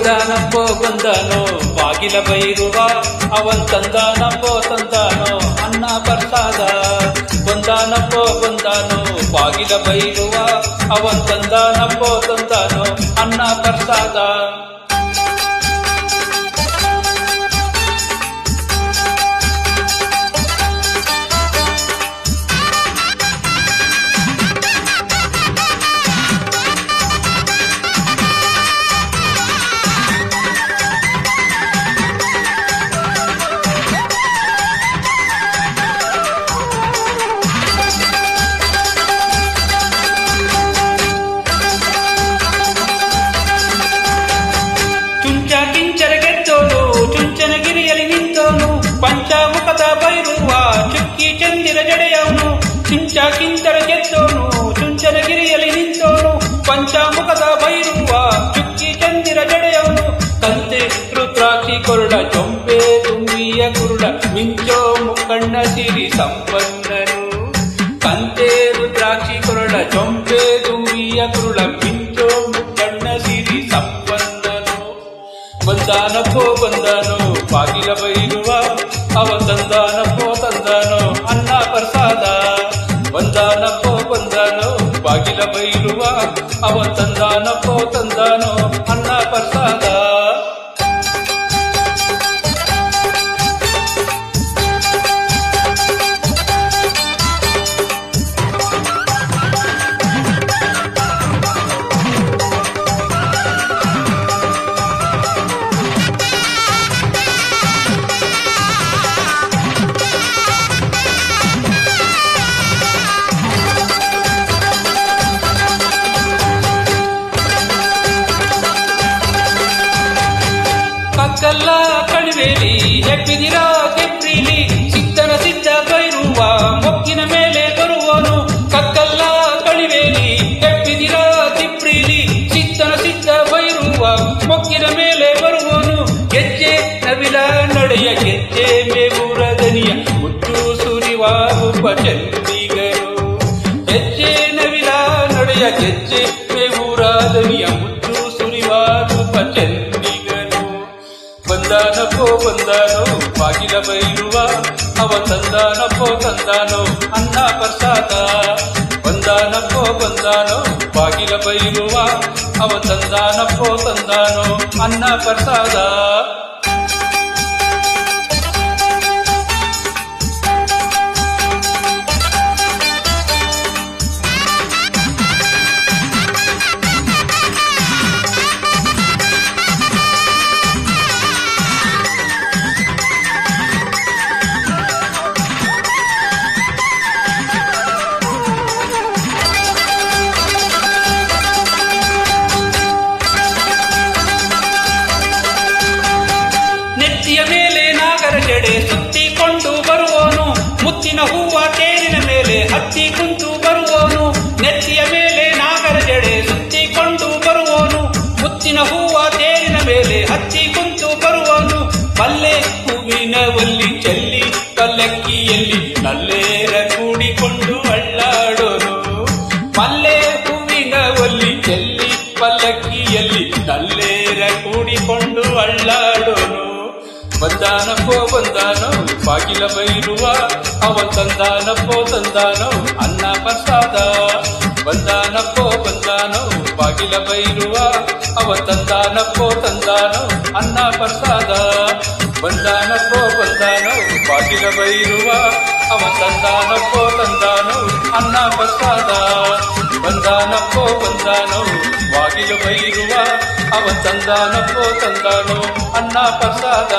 ಬಂದಾನಪ್ಪೋ ಬಂದಾನೋ ಬಾಗಿಲ ಬೈರುವ ಅವನ್ ತಂದಾನಪ್ಪೋ ತಂದಾನೋ ಅನ್ನ ಪ್ರಸಾದ. ಬಂದಾನಪ್ಪೋ ಬಂದಾನೋ ಬಾಗಿಲ ಬೈರುವ ಅವನ್ ತಂದಾನಪ್ಪೋ ತಂದಾನೋ ಅನ್ನ ಪ್ರಸಾದ. ಚುಂಚನಗಿರಿಯಲ್ಲಿ ನಿಂತವನು ಪಂಚಾಮುಖದ ಬೈರುವ ಚುಕ್ಕಿ ಚಂದಿರ ಜಡೆಯವನು. ಕಿಂಚರ ಗೆದ್ದವನು ಚುಂಚನಗಿರಿಯಲ್ಲಿ ನಿಂತವನು ಪಂಚಾಮುಖದ ಬೈರುವ ಚುಕ್ಕಿ ಚಂದಿರ ಜಡೆಯವನು. ಕಂತೆ ರುದ್ರಾಕ್ಷಿ ಕೊರಡ ಚೊಂಬೆ ತುಂಬಿಯ ಕುರುಡ ಮಿಂಚೋ ಮುಕ್ಕಣ್ಣ ಸಿರಿ ಸಂಪನ್ನನು. ಕಂತೆ ರುದ್ರಾಕ್ಷಿ ಕೊರಡ ಚೊಂಬೆ ತುಂಬಿಯ ಕುರುಡ ಮಿಂಚೋ ಮುಕ್ಕಣ್ಣ ಸಿರಿ ಸಂಪನ್ನನು. ಬಂದಾನಪ್ಪೋ ಬಂದಾನೋ ಬಾಗಿಲ ಬೈರುವ ಅವ ತಂದಾನಪ್ಪೋ ತಂದಾನೋ ಅನ್ನ ಪ್ರಸಾದ. ಬಂದಾನಪ್ಪೋ ಬಂದಾನೋ ಬಾಗಿಲ ಬೈರುವ ಅವ ತಂದಾನಪ್ಪೋ ತಂದಾನೋ ಅನ್ನ ಪ್ರಸಾದ. ಕಕ್ಕಲ್ಲ ಕಣಿವೆಲಿ ಹೆಪ್ಪಿದಿರ ಕೆಪ್ರಿಲಿ ಸಿದ್ದನ ಸಿದ್ದ ಬೈರುವ ಮೊಕ್ಕಿನ ಮೇಲೆ ಬರುವನು. ಕಕ್ಕಲ್ಲ ಕಣಿವೆಲಿ ಹೆಪ್ಪಿದಿರ ತಿಪ್ರಿಲಿ ಸಿದ್ದನ ಸಿದ್ದ ಬೈರುವ ಮೊಕ್ಕಿನ ಮೇಲೆ ಬರುವನು. ಗೆಜ್ಜೆ ನವಿಲ ನಡೆಯ ಗೆಜ್ಜೆ ಮೇವೂರ ದನಿಯ ಮುತ್ತು ಸುರಿವ ಉಪಚಂದಿಗರು. ಗೆಜ್ಜೆ ನವಿಲ ನಡೆಯ ಗೆಜ್ಜೆ ಮೇವೂರ ದನಿಯ ಮುತ್ತು ಸುರಿವ ಉಪಚಂದಿಗರು. ಬಂದಾನಪ್ಪೋ ಬಂದಾನೋ ಬಾಗಿಲ ಬೈರುವ ಅವ ತಂದಾನಪ್ಪೋ ತಂದಾನೋ ಅನ್ನ ಪ್ರಸಾದ. ಬಂದಾನಪ್ಪೋ ಬಂದಾನೋ ಬಾಗಿಲ ಬೈರುವ ಅವ ತಂದಾನಪ್ಪೋ ತಂದಾನೋ ಅನ್ನ ಪ್ರಸಾದ. ಸುತ್ತಿಕೊಂಡು ಬರುವನು ಮುತ್ತಿನ ಹೂವ ತೇರಿನ ಮೇಲೆ ಹತ್ತಿ ಕುಂತು ಬರುವನು. ನೆತ್ತಿಯ ಮೇಲೆ ನಾಗರ ಜಡೆ ಸುತ್ತಿಕೊಂಡು ಬರುವನು ಮುತ್ತಿನ ಹೂವ ತೇರಿನ ಮೇಲೆ ಹತ್ತಿ ಕುಂತು ಬರುವನು. ಪಲ್ಲೆ ಹೂವಿನ ಒಲ್ಲಿ ಚೆಲ್ಲಿ ಪಲ್ಲಕ್ಕಿಯಲ್ಲಿ ನಲ್ಲೇರ ಕೂಡಿಕೊಂಡು ಅಳ್ಳಾಡೋನು. ಪಲ್ಲೆ ಹೂವಿನ ಒಲ್ಲಿ ಚೆಲ್ಲಿ ಪಲ್ಲಕ್ಕಿಯಲ್ಲಿ ನಲ್ಲೇರ ಕೂಡಿಕೊಂಡು ಅಳ್ಳಾಡೋನು. ಬಂದಾನಪ್ಪೋ ಬಂದಾನೋ ಬಾಗಿಲ ಬೈರುವ ಅವ ತಂದಾನಪ್ಪೋ ತಂದಾನೋ ಅನ್ನ ಪ್ರಸಾದ. ಬಂದಾನಪ್ಪೋ ಬಂದಾನೋ ಬಾಗಿಲ ಬೈರುವ ಅವ ತಂದಾನಪ್ಪೋ ತಂದಾನೋ ಅನ್ನ ಪ್ರಸಾದ. ಬಂದಾನಪ್ಪೋ ಬಂದಾನೋ ಬಾಗಿಲ ಬೈರುವ ಅವ ತಂದಾನಪ್ಪೋ ತಂದಾನೋ ಅನ್ನ ಪ್ರಸಾದ. ಬಂದಾನಪ್ಪೋ ಬಂದಾನೋ ಬಾಗಿಲ ಬೈರುವ ಅವ ತಂದಾನಪ್ಪೋ ತಂದಾನೋ ಅನ್ನ ಪ್ರಸಾದ.